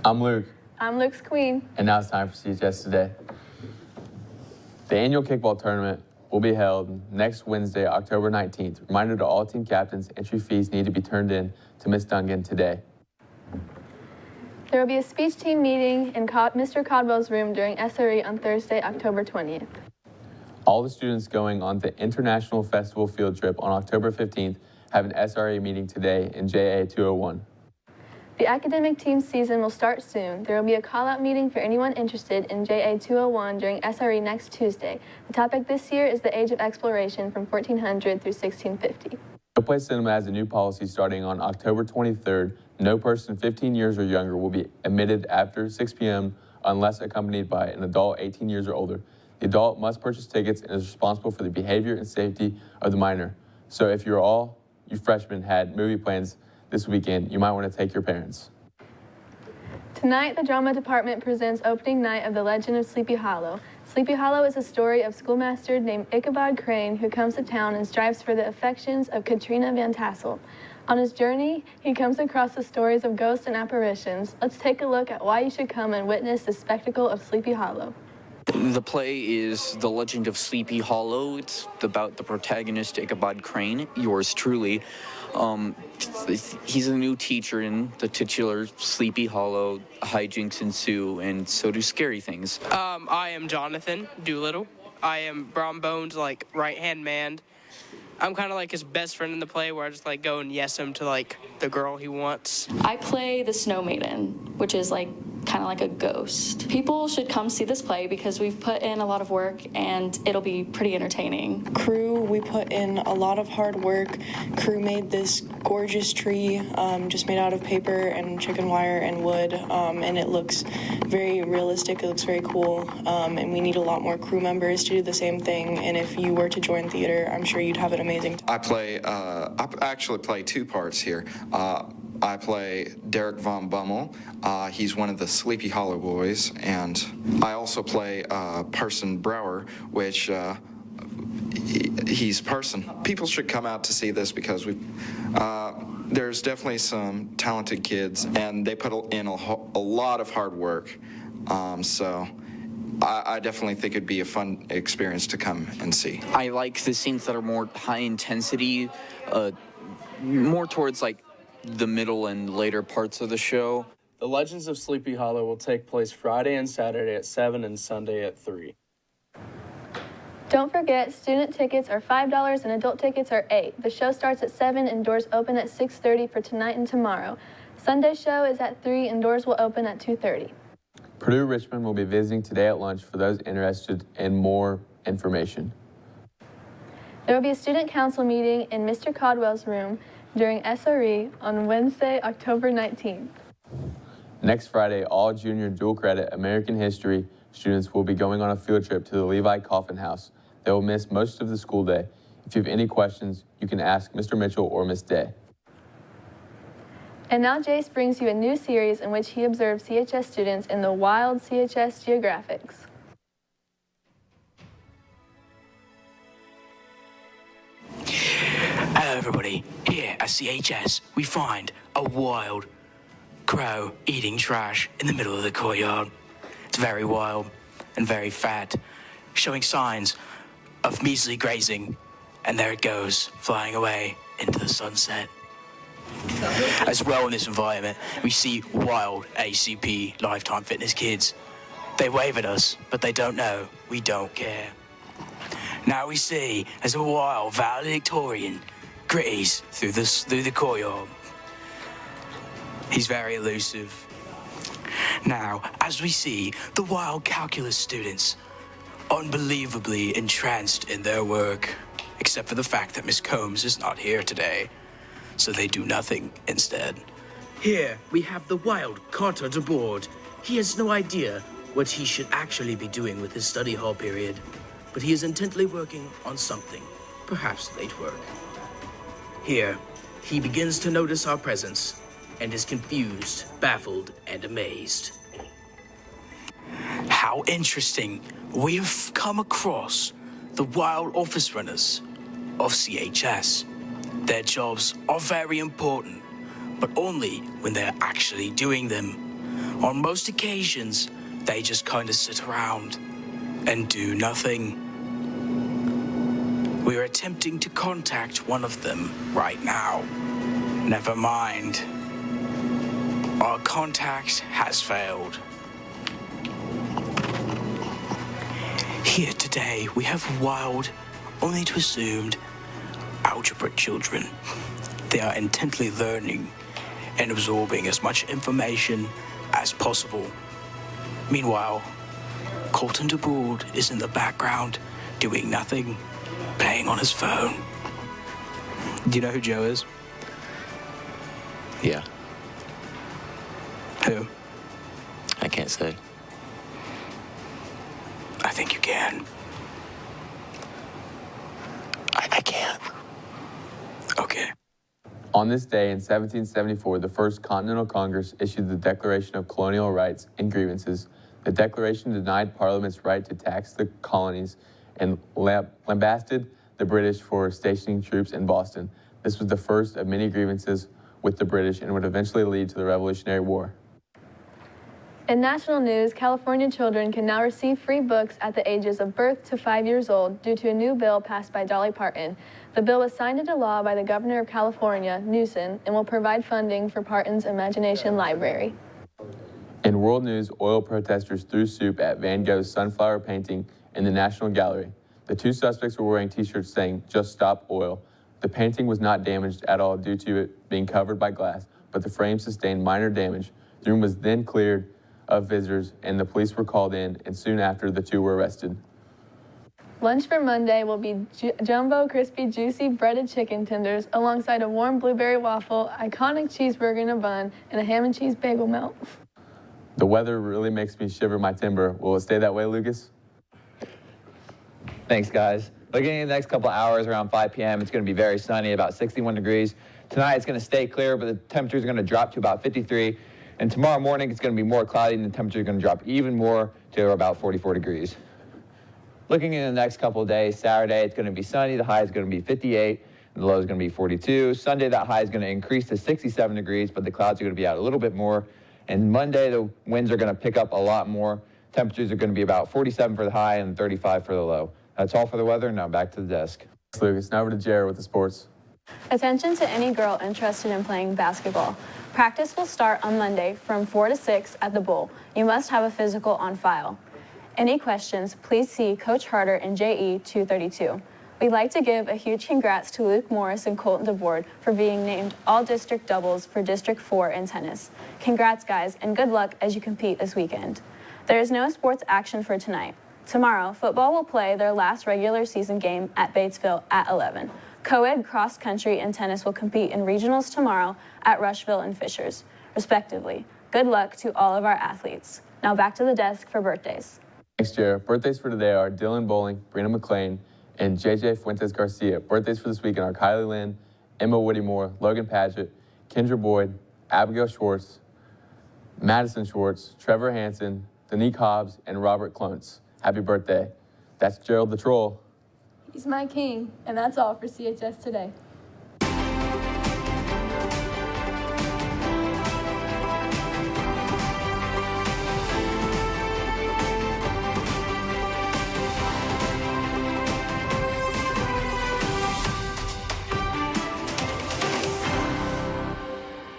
I'm Luke. I'm Luke's queen. And now it's time for CHS Today. The annual kickball tournament will be held next Wednesday, October 19th. Reminder to all team captains, entry fees need to be turned in to Miss Dungan today. There will be a speech team meeting in Mr. Codwell's room during SRE on Thursday, October 20th. All the students going on the International Festival field trip on October 15th have an SRE meeting today in JA 201. The academic team season will start soon. There will be a call-out meeting for anyone interested in JA 201 during SRE next Tuesday. The topic this year is the age of exploration from 1400 through 1650. No Play Cinema has a new policy starting on October 23rd. No person 15 years or younger will be admitted after 6 p.m. unless accompanied by an adult 18 years or older. The adult must purchase tickets and is responsible for the behavior and safety of the minor. So if you freshmen had movie plans this weekend, you might want to take your parents. Tonight, the drama department presents opening night of The Legend of Sleepy Hollow. Sleepy Hollow is a story of schoolmaster named Ichabod Crane who comes to town and strives for the affections of Katrina Van Tassel. On his journey, he comes across the stories of ghosts and apparitions. Let's take a look at why you should come and witness the spectacle of Sleepy Hollow. The play is The Legend of Sleepy Hollow. It's about the protagonist, Ichabod Crane, yours truly. He's a new teacher in the titular Sleepy Hollow. Hijinks ensue, and so do scary things. I am Jonathan Doolittle. I am Brom Bones' right-hand man. I'm kind of like his best friend in the play, where I just go and yes him to the girl he wants. I play the Snow Maiden, which is kind of like a ghost. People should come see this play because we've put in a lot of work and it'll be pretty entertaining. Crew, we put in a lot of hard work. Crew made this gorgeous tree just made out of paper and chicken wire and wood, and it looks very realistic. It looks very cool, and we need a lot more crew members to do the same thing. And if you were to join theater, I'm sure you'd have an amazing time. I actually play two parts here. I play Derek Von Bummel. He's one of the Sleepy Hollow boys, and I also play Parson Brower, which he's Parson. People should come out to see this because there's definitely some talented kids, and they put in a lot of hard work. So I definitely think it'd be a fun experience to come and see. I like the scenes that are more high intensity, more towards the middle and later parts of the show. The Legends of Sleepy Hollow will take place Friday and Saturday at 7 and Sunday at 3. Don't forget, student tickets are $5 and adult tickets are $8. The show starts at 7 and doors open at 6:30 for tonight and tomorrow. Sunday show is at 3 and doors will open at 2:30. Purdue Richmond will be visiting today at lunch for those interested in more information. There will be a student council meeting in Mr. Codwell's room during SRE on Wednesday, October 19th. Next Friday, all junior dual credit American history students will be going on a field trip to the Levi Coffin House. They will miss most of the school day. If you have any questions, you can ask Mr. Mitchell or Miss Day. And now Jace brings you a new series in which he observes CHS students in the wild CHS Geographics. Hello everybody, here at CHS we find a wild crow eating trash in the middle of the courtyard. It's very wild and very fat, showing signs of measly grazing, and there it goes, flying away into the sunset. As well in this environment, we see wild ACP Lifetime Fitness kids. They wave at us, but they don't know we don't care. Now we see as a wild valedictorian gritties through the courtyard. He's very elusive. Now, as we see the wild calculus students unbelievably entranced in their work, except for the fact that Miss Combs is not here today, so they do nothing instead. Here we have the wild Carter de Board. He has no idea what he should actually be doing with his study hall period, but he is intently working on something, perhaps late work. Here, he begins to notice our presence and is confused, baffled, and amazed. How interesting. We have come across the wild office runners of CHS. Their jobs are very important, but only when they're actually doing them. On most occasions, they just kind of sit around and do nothing. We are attempting to contact one of them right now. Never mind. Our contact has failed. Here today, we have wild, only to assumed, algebra children. They are intently learning and absorbing as much information as possible. Meanwhile, Colton DeBould is in the background, doing nothing, playing on his phone. Do you know who Joe is? Yeah, Who? I can't say. I think you can. I can't. Okay. On this day in 1774, the First Continental Congress issued the Declaration of Colonial Rights and Grievances. The declaration denied Parliament's right to tax the colonies and lambasted the British for stationing troops in Boston. This was the first of many grievances with the British and would eventually lead to the Revolutionary War. In national news, California children can now receive free books at the ages of birth to 5 years old due to a new bill passed by Dolly Parton. The bill was signed into law by the governor of California, Newsom, and will provide funding for Parton's Imagination Library. In world news, oil protesters threw soup at Van Gogh's sunflower painting in the National Gallery. The two suspects were wearing t-shirts saying, "Just stop oil." The painting was not damaged at all due to it being covered by glass, but the frame sustained minor damage. The room was then cleared of visitors, and the police were called in, and soon after, the two were arrested. Lunch for Monday will be jumbo, crispy, juicy breaded chicken tenders alongside a warm blueberry waffle, iconic cheeseburger in a bun, and a ham and cheese bagel melt. The weather really makes me shiver my timber. Will it stay that way, Lucas? Thanks, guys. Looking at the next couple hours around 5 p.m., it's going to be very sunny, about 61 degrees. Tonight, it's going to stay clear, but the temperatures are going to drop to about 53. And tomorrow morning, it's going to be more cloudy, and the temperature is going to drop even more to about 44 degrees. Looking in the next couple of days, Saturday, it's going to be sunny. The high is going to be 58, and the low is going to be 42. Sunday, that high is going to increase to 67 degrees, but the clouds are going to be out a little bit more. And Monday, the winds are going to pick up a lot more. Temperatures are going to be about 47 for the high and 35 for the low. That's all for the weather. Now back to the desk. Thanks, Lucas. Now over to Jared with the sports. Attention to any girl interested in playing basketball. Practice will start on Monday from 4 to 6 at the Bowl. You must have a physical on file. Any questions, please see Coach Harder in JE 232. We'd like to give a huge congrats to Luke Morris and Colton DeBoard for being named All-District Doubles for District 4 in tennis. Congrats, guys, and good luck as you compete this weekend. There is no sports action for tonight. Tomorrow, football will play their last regular season game at Batesville at 11. Co-ed, cross country, and tennis will compete in regionals tomorrow at Rushville and Fishers, respectively. Good luck to all of our athletes. Now back to the desk for birthdays. Thanks, Jared. Birthdays for today are Dylan Bowling, Brina McClain, and JJ Fuentes Garcia. Birthdays for this weekend are Kylie Lynn, Emma Whittemore, Logan Padgett, Kendra Boyd, Abigail Schwartz, Madison Schwartz, Trevor Hansen, Danique Hobbs, and Robert Klontz. Happy birthday. That's Gerald the Troll. He's my king, and that's all for CHS Today.